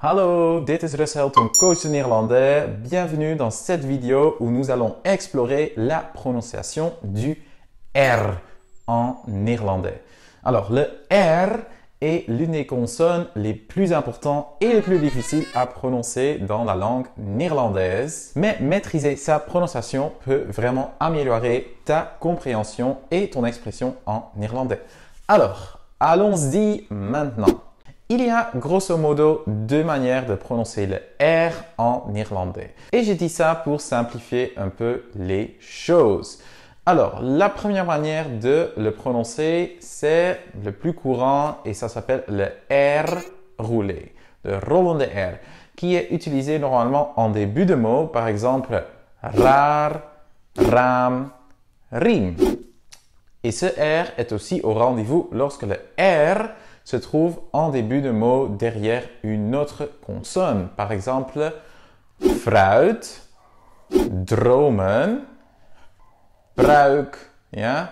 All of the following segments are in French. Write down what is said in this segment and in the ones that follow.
Hallo, dit is Russell, ton coach de néerlandais. Bienvenue dans cette vidéo où nous allons explorer la prononciation du R en néerlandais. Alors, le R est l'une des consonnes les plus importantes et les plus difficiles à prononcer dans la langue néerlandaise. Mais maîtriser sa prononciation peut vraiment améliorer ta compréhension et ton expression en néerlandais. Alors, allons-y maintenant. Il y a grosso modo deux manières de prononcer le R en néerlandais. Et j'ai dit ça pour simplifier un peu les choses. Alors, la première manière de le prononcer, c'est le plus courant et ça s'appelle le R roulé, le rollende R, qui est utilisé normalement en début de mot, par exemple raar, raam, riem. Et ce R est aussi au rendez-vous lorsque le R se trouve en début de mot derrière une autre consonne. Par exemple, fruit, dromen, pruik, ja?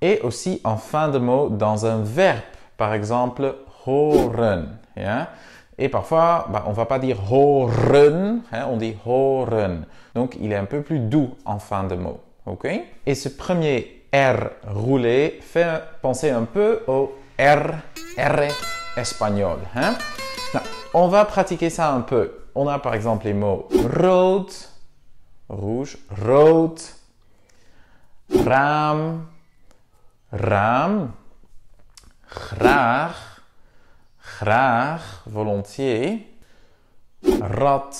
Et aussi en fin de mot dans un verbe. Par exemple, horen. Ja? Et parfois, on ne va pas dire horen, hein? On dit horen. Donc, il est un peu plus doux en fin de mot. Okay? Et ce premier R roulé fait penser un peu au R espagnol. Hein? Nou, on va pratiquer ça un peu. On a par exemple les mots rood, rouge, rood, raam, raam, graag, graag, volontiers, rat,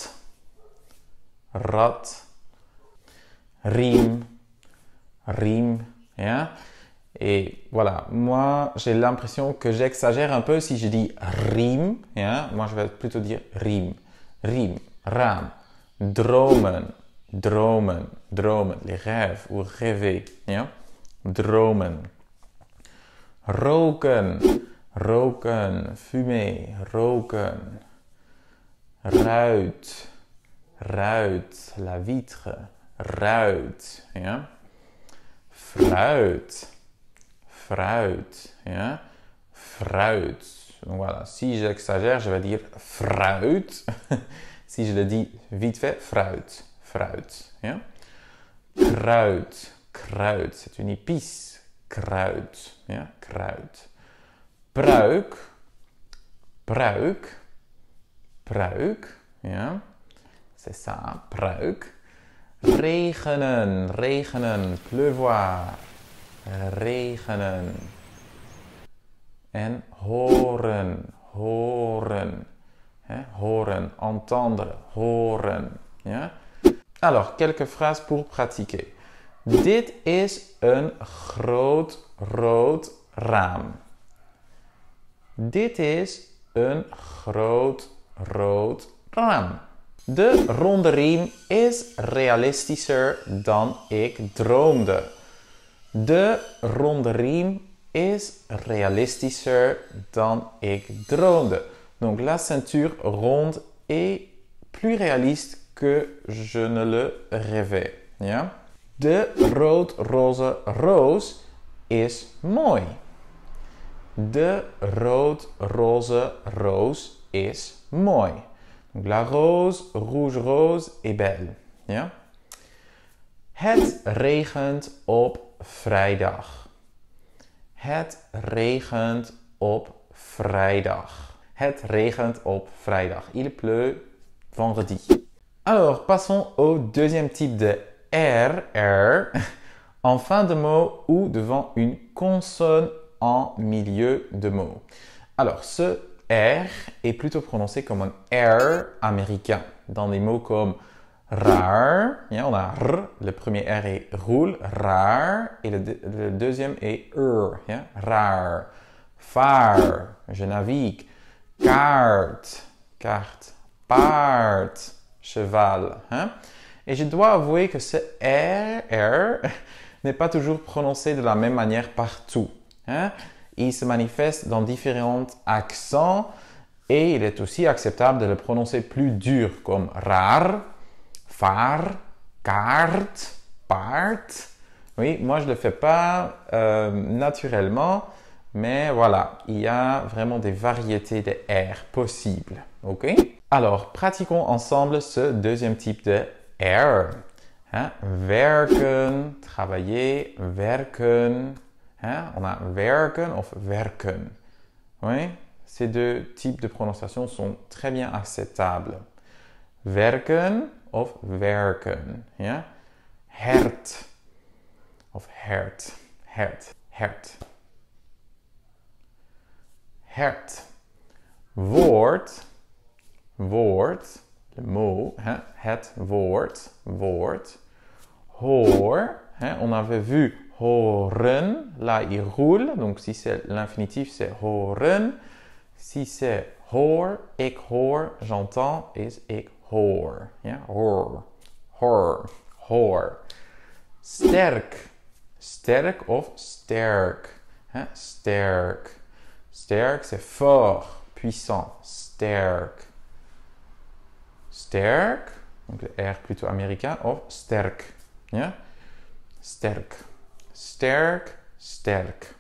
rat, riem, riem. Ja? Et voilà, moi j'ai l'impression que j'exagère un peu si je dis riem. Ja? Moi je vais plutôt dire riem, riem, raam, dromen, dromen, dromen, les rêves ou rêver. Ja? Dromen. Roken, roken, fumer, roken. Ruit, ruit, la vitre, ruit. Ja? Fruit. Fruit, ja? Fruit. Donc voilà, si j'exagère, je vais dire fruit. Si je le dis vite fait, fruit, fruit. Ja? Kruid, kruid, c'est une épice. Kruid, ja? Kruid. Pruik, pruik, pruik, ja? C'est ça, pruik. Regenen, regenen, pleuvoir. Regenen. En horen, horen. Horen, entendre, horen. Ja? Alors, quelques phrases pour pratiquer. Dit is een groot rood raam. Dit is een groot rood raam. De ronde riem is realistischer dan ik droomde. De ronde riem is realistischer dan ik droomde. Donc la ceinture ronde est plus réaliste que je ne le rêvais. Ja? De rood-roze roos is mooi. De rood-roze roos is mooi. Donc la rose, rouge-rose est belle. Ja? Het regent op vrijdag. Het regent op vrijdag. Het regent op vrijdag. Il pleut vendredi. Alors, passons au deuxième type de R, R, en fin de mot ou devant une consonne en milieu de mot. Alors, ce R est plutôt prononcé comme un R américain dans des mots comme raar, ja, on a R, le premier R est roule, raar, et le deuxième est ja, raar. Vaar, je navigue. Kaart, carte. Paard, cheval. Hein? Et je dois avouer que ce R n'est pas toujours prononcé de la même manière partout. Hein? Il se manifeste dans différents accents et il est aussi acceptable de le prononcer plus dur comme raar, vaar, kaart, paard. Oui, moi je ne le fais pas naturellement, mais voilà, il y a vraiment des variétés de R possibles. Ok? Alors, pratiquons ensemble ce deuxième type de R. Hein? Werken, travailler, werken. Hein? On a werken of werken. Oui? Ces deux types de prononciation sont très bien acceptables. Werken of werken. Ja? Hert of hert. Hert. Hert. Hert. Woord. Woord. Le mot. Hein? Het woord. Woord. Hoor. Hein? On avait vu horen. Là, il roule. Donc, si c'est l'infinitif, c'est horen. Si c'est hoor, ik hoor, j'entends, is ik hoor. Ja? Hoor. Hoor. Hoor. Sterk. Sterk of sterk. Hein? Sterk. Sterk, c'est fort, puissant. Sterk. Sterk, donc le R plutôt américain, of sterk. Ja? Sterk. Sterk, sterk.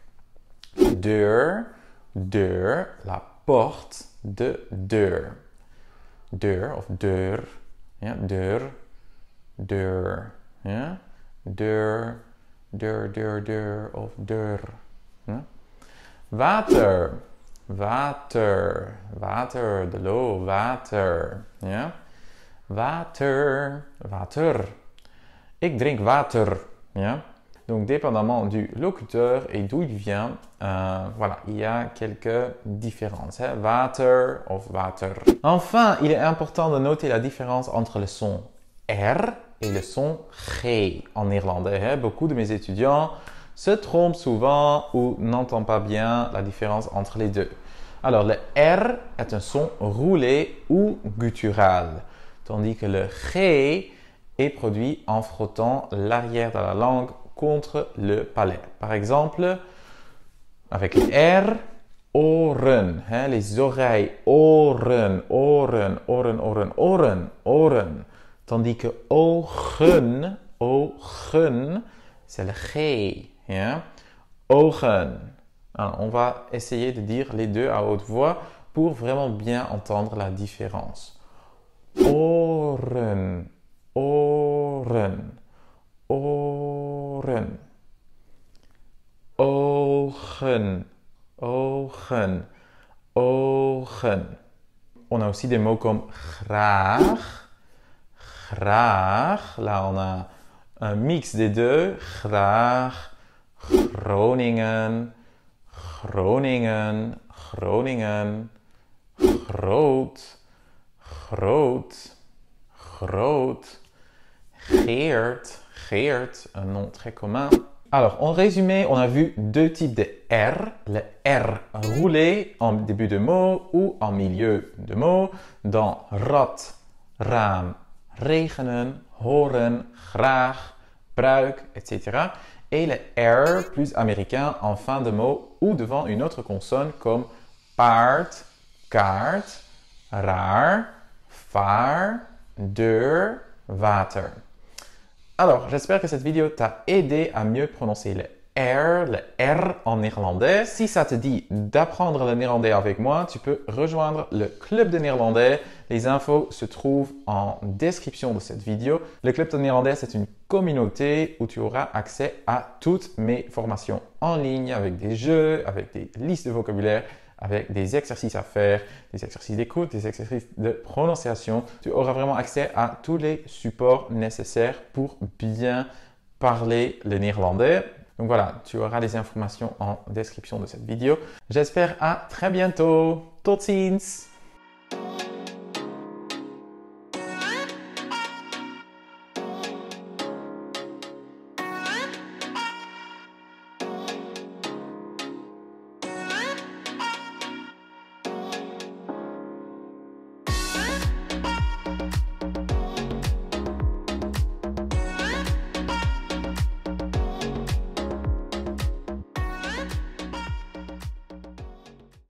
Deur, deur, la porte de deur. Deur of deur. Ja? Deur, deur. Ja? Deur, deur, deur, deur of deur. Ja? Water. Water. Water, de l'eau, water. Ja? Water. Water. Ik drink water. Ja? Donc, dépendamment du locuteur et d'où il vient, voilà, il y a quelques différences. Hein? Water of water. Enfin, il est important de noter la différence entre le son R et le son G en néerlandais. Hein? Beaucoup de mes étudiants se trompent souvent ou n'entendent pas bien la différence entre les deux. Alors, le R est un son roulé ou guttural, tandis que le G est produit en frottant l'arrière de la langue contre le palais. Par exemple, avec le R, oren, hein, les oreilles, oren, oren, oren, oren, oren, oren. Tandis que ogen, ogen, c'est le G. Hein? Ogen. Alors, on va essayer de dire les deux à haute voix pour vraiment bien entendre la différence. Oren, oren, oren. Ogen, ogen, ogen. On a aussi des mots comme graag, graag. Là, on a un mix des deux. Graag, Groningen, Groningen, Groningen. Groot, groot, groot. Geert, Geert, un nom très commun. Alors, en résumé, on a vu deux types de R. Le R roulé en début de mot ou en milieu de mot dans rad, raam, regenen, horen, graag, pruik, etc. Et le R plus américain en fin de mot ou devant une autre consonne comme paard, kaart, raar, vaar, deur, water. Alors, j'espère que cette vidéo t'a aidé à mieux prononcer le R en néerlandais. Si ça te dit d'apprendre le néerlandais avec moi, tu peux rejoindre le club de néerlandais. Les infos se trouvent en description de cette vidéo. Le club de néerlandais, c'est une communauté où tu auras accès à toutes mes formations en ligne avec des jeux, avec des listes de vocabulaire, avec des exercices à faire, des exercices d'écoute, des exercices de prononciation. Tu auras vraiment accès à tous les supports nécessaires pour bien parler le néerlandais. Donc voilà, tu auras les informations en description de cette vidéo. J'espère à très bientôt. Tot ziens!